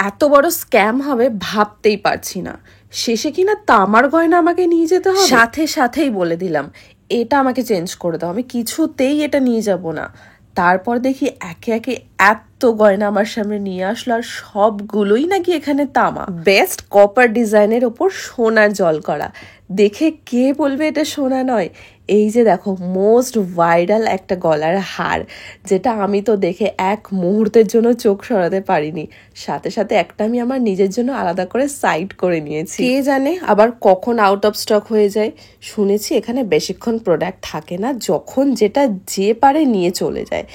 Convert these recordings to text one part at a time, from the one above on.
এত বড় স্ক্যাম হবে ভাবতেই পারছি না। শেষে কিনা তামার গয়না আমাকে নিয়ে যেতে হবে। সাথেই বলে দিলাম এটা আমাকে চেঞ্জ করে দাও, আমি কিছুতেই এটা নিয়ে যাব না। তারপর দেখি একে একে এত গয়না আমার সামনে নিয়ে আসলো, আর সবগুলোই নাকি এখানে তামা। বেস্ট কপার ডিজাইনের ওপর সোনার জল করা, দেখে কে বলবে এটা সোনা নয়। এই যে দেখো মোস্ট ভাইরাল একটা গলার হার, যেটা আমি তো দেখে এক মুহূর্তের জন্য চোখ সরাতে পারিনি। সাথে সাথে একটা আমি আমার নিজের জন্য আলাদা করে সাইড করে নিয়েছি। কে জানে আবার কখন আউট অফ স্টক হয়ে যায়। শুনেছি এখানে বেশিক্ষণ প্রোডাক্ট থাকে না, যখন যেটা যে পারে নিয়ে চলে যায়।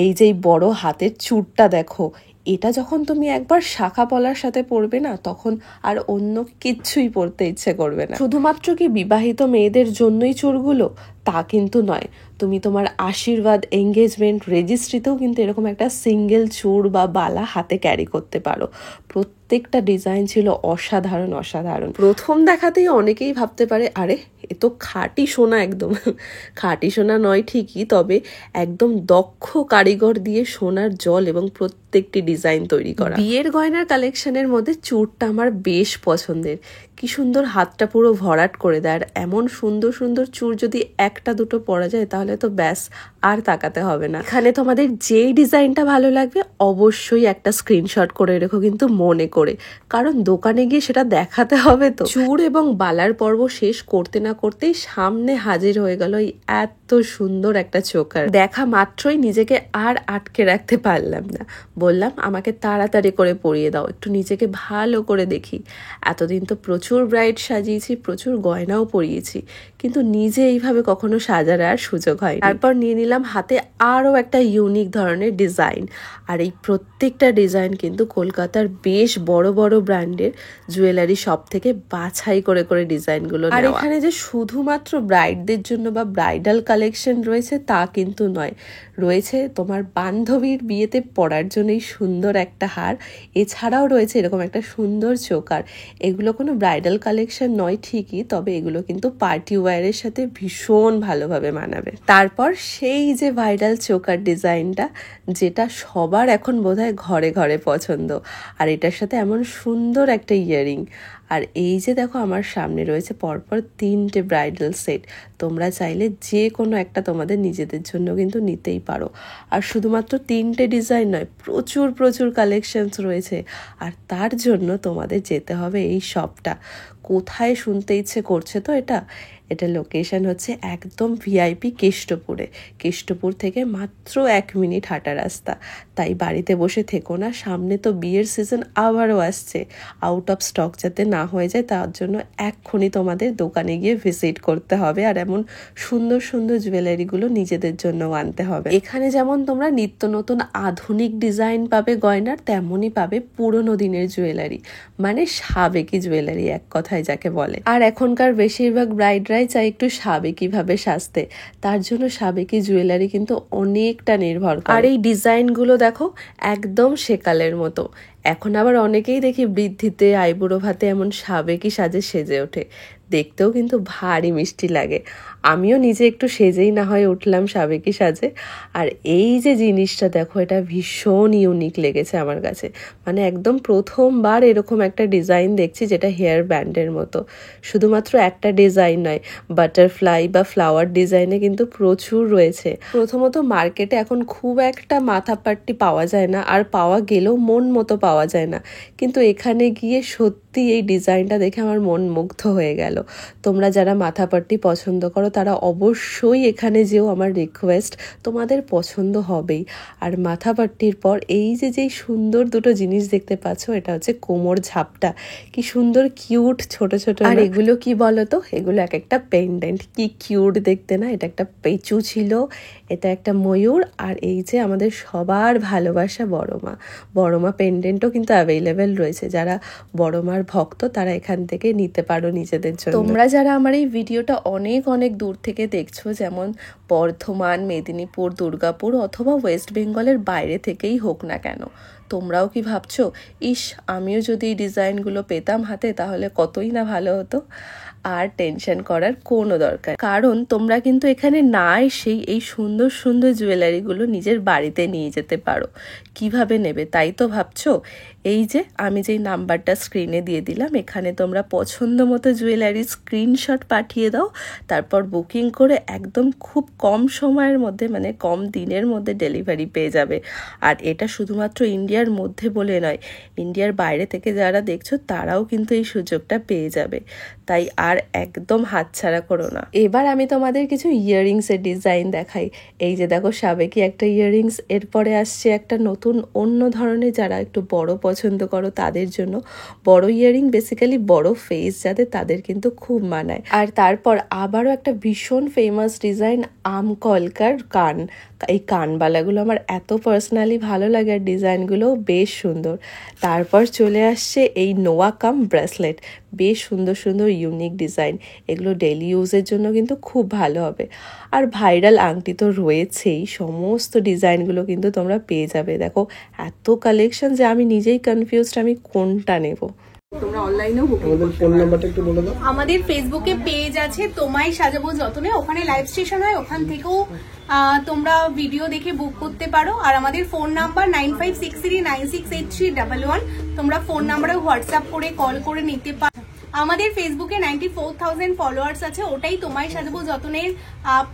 এই যে বড় হাতের চুড়টা দেখো, এটা যখন তুমি একবার শাখা পলার সাথে পরবে না, তখন আর অন্য কিচ্ছুই পরতে ইচ্ছে করবে না। শুধুমাত্র কি বিবাহিত মেয়েদের জন্যই চুড়গুলো? তা কিন্তু নয়। তুমি তোমার আশীর্বাদ, এঙ্গেজমেন্ট, রেজিস্ট্রিতেও কিন্তু এরকম একটা সিঙ্গেল চুড় বা বালা হাতে ক্যারি করতে পারো। প্রত্যেকটা ডিজাইন ছিল অসাধারণ অসাধারণ। প্রথম দেখাতেই অনেকেই ভাবতে পারে আরে এ তো খাঁটি সোনা। একদম খাঁটি সোনা নয় ঠিকই, তবে একদম দক্ষ কারিগর দিয়ে সোনার জল এবং প্রত্যেকটি ডিজাইন তৈরি করা। বিয়ের গয়নার কালেকশনের মধ্যে চুড়টা আমার বেশ পছন্দের। কি সুন্দর হাতটা পুরো ভরাট করে দেয়। আর এমন সুন্দর সুন্দর চুড় যদি একটা দুটো পরা যায় তাহলে তো ব্যাস আর তাকাতে হবে না। এখানে তোমাদের যেই ডিজাইনটা ভালো লাগবে অবশ্যই একটা স্ক্রিনশট করে রেখো কিন্তু মনে করে, কারণ দোকানে গিয়ে সেটা দেখাতে হবে তো। চুড় এবং বালার পর্ব শেষ করতে না করতেই সামনে হাজির হয়ে গেল এই এত সুন্দর একটা চোকার। দেখা মাত্রই নিজেকে আর আটকে রাখতে পারলাম না, বললাম আমাকে তাড়াতাড়ি করে পরিয়ে দাও, একটু নিজেকে ভালো করে দেখি। এতদিন তো প্রচুর ব্রাইড সাজিয়েছি, প্রচুর গয়নাও পরিয়েছি, কিন্তু নিজে এইভাবে কখনো সাজার আর সুযোগ হয়। তারপর নিয়ে নিলাম হাতে আরও একটা ইউনিক ধরনের ডিজাইন। আর এই প্রত্যেকটা ডিজাইন কিন্তু কলকাতার বেশ বড় বড় ব্র্যান্ডের জুয়েলারি শপ থেকে বাছাই করে করে ডিজাইনগুলো নেওয়া। আর এখানে যে শুধুমাত্র ব্রাইডদের জন্য বা ব্রাইডাল কালেকশন রয়েছে তা কিন্তু নয়, রয়েছে তোমার বান্ধবীর বিয়েতে পরার জন্যই সুন্দর একটা হার। এছাড়াও রয়েছে এরকম একটা সুন্দর চোকার। এগুলো কোনো ব্রাইডাল কালেকশন নয় ঠিকই, তবে এগুলো কিন্তু পার্টি ওয়্যারের সাথে ভীষণ ভালোভাবে মানাবে। তারপর সেই যে ভাইরাল চোকার ডিজাইনটা, যেটা সবার এখন বোধহয় ঘরে ঘরে পছন্দ, আর এটার সাথে এমন সুন্দর একটা ইয়াররিং। আর এই যে দেখো আমার সামনে রয়েছে পরপর 3টে ব্রাইডাল সেট। তোমরা চাইলে যে কোনো একটা তোমাদের নিজেদের জন্য কিন্তু নিতেই পারো। আর শুধুমাত্র 3টে ডিজাইন নয়, প্রচুর প্রচুর কালেকশনস রয়েছে। আর তার জন্য তোমাদের যেতে হবে এই শপটা। কোথায় শুনতে ইচ্ছে করছে তো এটা লোকেশন হচ্ছে একদম ভিআইপি কেষ্টপুরে। কেষ্টপুর থেকে মাত্র 1 মিনিট হাঁটা রাস্তা। তাই বাড়িতে বসে থেকো না, সামনে তো বিয়ের সিজন আবারও আসছে। আউট অফ স্টক যাতে না হয়ে যায় তার জন্য এক্ষুনি তোমাদের দোকানে গিয়ে ভিজিট করতে হবে, আর এমন সুন্দর সুন্দর জুয়েলারিগুলো নিজেদের জন্য আনতে হবে। এখানে যেমন তোমরা নিত্য নতুন আধুনিক ডিজাইন পাবে গয়নার, তেমনই পাবে পুরোনো দিনের জুয়েলারি, মানে সাবেকি জুয়েলারি এক কথায় যাকে বলে। আর এখনকার বেশিরভাগ ব্রাইডরাই চাই একটু সাবেকি ভাবে সাজতে, তার জন্য সাবেকি জুয়েলারি কিন্তু অনেকটা নির্ভর করে। আর এই ডিজাইনগুলো দেখো একদম সেকালের মতো। এখন আবার অনেকেই দেখি বৃদ্ধিতে, আইবুড়ো ভাতে এমন সাবেকি সাজে সেজে ওঠে, দেখতেও কিন্তু ভারী মিষ্টি লাগে। আমিও নিজে একটু সেজেই না হয় উঠলাম সাবেকি সাজে। আর এই যে জিনিসটা দেখো, এটা ভীষণ ইউনিক লেগেছে আমার কাছে। মানে একদম প্রথমবার এরকম একটা ডিজাইন দেখছি যেটা হেয়ার ব্যান্ডের মতো। শুধুমাত্র একটা ডিজাইন নয়, বাটারফ্লাই বা ফ্লাওয়ার ডিজাইনে কিন্তু প্রচুর রয়েছে। প্রথমত মার্কেটে এখন খুব একটা মাথাপাট্টি পাওয়া যায় না, আর পাওয়া গেলেও মন মতো পাওয়া যায় না। কিন্তু এখানে গিয়ে সত্যি এই ডিজাইনটা দেখে আমার মন মুগ্ধ হয়ে গেল। তোমরা যারা মাথাপাট্টি পছন্দ করো তারা অবশ্যই এখানে যেও, আমার রিকোয়েস্ট, তোমাদের পছন্দ হবেই। আর মাথাপাট্টির পর এই যে সুন্দর দুটো জিনিস দেখতে পাচ্ছ, এটা হচ্ছে কোমর ঝাপটা। কি সুন্দর কিউট ছোট ছোট। আর এগুলো কি বলো তো, এগুলো এক একটা পেন্ডেন্ট, কি কিউট দেখতে না। এটা একটা পেঁচু ছিল, এটা একটা ময়ূর, আর এই যে আমাদের সবার ভালোবাসা বড় মা পেন্ডেন্টও কিন্তু অ্যাভেলেবেল রয়েছে। যারা বড় মার ভক্ত তারা এখান থেকে নিতে পারো নিজেদের জন্য। তোমরা যারা আমার এই ভিডিওটা অনেক অনেক দূর থেকে দেখছো, যেমন বর্ধমান, মেদিনীপুর, দুর্গাপুর অথবা ওয়েস্ট বেঙ্গলের বাইরে থেকেই হোক না কেন, তোমরাও কি ভাবছো ইস আমিও যদি এই ডিজাইনগুলো পেতাম হাতে তাহলে কতই না ভালো হতো। আর টেনশন করার কোনো দরকার, কারণ তোমরা কিন্তু এখানে না এসেই এই সুন্দর সুন্দর জুয়েলারিগুলো নিজের বাড়িতে নিয়ে যেতে পারো। কিভাবে নেবে তাই তো ভাবছো? এই যে আমি যেই নাম্বারটা স্ক্রিনে দিয়ে দিলাম, এখানে তোমরা পছন্দ মতো জুয়েলারি স্ক্রিনশট পাঠিয়ে দাও, তারপর বুকিং করে একদম খুব কম সময়ের মধ্যে, মানে কম দিনের মধ্যে ডেলিভারি পেয়ে যাবে। আর এটা শুধুমাত্র ইন্ডিয়ার মধ্যে বলে নয়, ইন্ডিয়ার বাইরে থেকে যারা দেখছো তারাও কিন্তু এই সুযোগটা পেয়ে যাবে, তাই আর একদম হাতছাড়া করো না। এবার আমি তোমাদের কিছু ইয়াররিংসের ডিজাইন দেখাই। এই যে দেখো সাবেকি একটা ইয়াররিংস, এরপরে আসছে একটা নতুন অন্য ধরনের, যারা একটু বড় পছন্দ করো তাদের জন্য বড় ইয়াররিং, বেসিক্যালি বড় ফেস যাদের, তাদের কিন্তু খুব মানায়। আর তারপর আবারও একটা ভীষণ ফেমাস ডিজাইন, আম কলকার কান। এই কানবালাগুলো আমার এত পার্সোনালি ভালো লাগে, আর ডিজাইনগুলো বেশ সুন্দর। তারপর চলে আসছে এই নোয়া কাম ব্রেসলেট, বেশ সুন্দর সুন্দর ইউনিক ডিজাইন, এগুলো ডেলি ইউজের জন্য কিন্তু খুব ভালো হবে। আর ভাইরাল আংটি তো রয়েছেই, সমস্ত ডিজাইনগুলো কিন্তু তোমরা পেয়ে যাবে। দেখো এত কালেকশন যে আমি নিজেই কনফিউজড আমি কোনটা নেব। তোমরা অনলাইনেও বুকিং করতে পারো। ফোন নাম্বারটা একটু বলে দাও। আমাদের ফেসবুকে পেজ আছে তোমায় সাজাবো যতনে, ওখানে লাইভ স্টেশন হয়, ওখান থেকেও তোমরা ভিডিও দেখে বুক করতে পারো। আর আমাদের ফোন নাম্বার 9563968311, তোমরা ফোন নাম্বারে হোয়াটসঅ্যাপ করে কল করে নিতে পারো। আমাদের ফেসবুকে 94,000 ফলোয়ার্স আছে, ওটাই তোমায় সাজাবো যতনের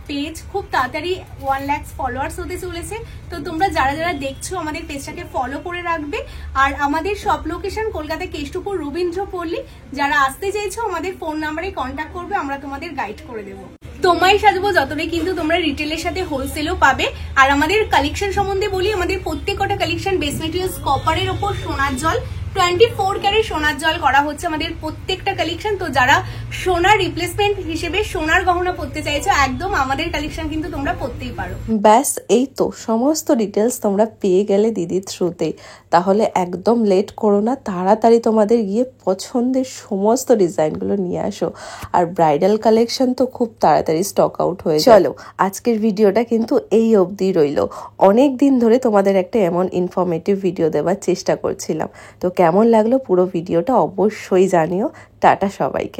পেজ। খুব তাড়াতাড়ি 1 লাখ ফলোয়ার্স হতে চলেছে, তো তোমরা যারা যারা দেখছো আমাদের পেজটাকে ফলো করে রাখবে। আর আমাদের সব লোকেশন কলকাতা কেষ্টপুর রবীন্দ্রপল্লী। যারা আসতে চাইছো আমাদের ফোন নাম্বারে কন্ট্যাক্ট করবে, আমরা তোমাদের গাইড করে দেবো। তোমায় সাজাবো যতনে কিন্তু তোমরা রিটেলের সাথে হোলসেলও পাবে। আর আমাদের কালেকশন সম্বন্ধে বলি, আমাদের প্রত্যেকটা কালেকশন বেস মেটেরিয়ালস কপারের ওপর সোনার জল, 24 ক্যারেট সোনার জল করা হচ্ছে আমাদের প্রত্যেকটা কালেকশন। তো যারা সোনার রিপ্লেসমেন্ট হিসেবে সোনার গহনা পরতে চাইছো, একদম আমাদের কালেকশন কিন্তু তোমরা পরতেই পারো। ব্যাস এই তো সমস্ত ডিটেলস তোমরা পেয়ে গেলে দিদির থ্রুতে। তাহলে একদম লেট করো না, তাড়াতাড়ি তোমাদের গিয়ে পছন্দের সমস্ত ডিজাইনগুলো নিয়ে আসো। আর ব্রাইডাল কালেকশন তো খুব তাড়াতাড়ি স্টক আউট হয়ে যায়। চলো আজকের ভিডিওটা কিন্তু এই অবধি রইল। অনেক দিন ধরে তোমাদের একটা এমন ইনফরমেটিভ ভিডিও দেওয়ার চেষ্টা করছিলাম, তো কেমন লাগলো পুরো ভিডিওটা অবশ্যই জানিও। টাটা সবাইকে।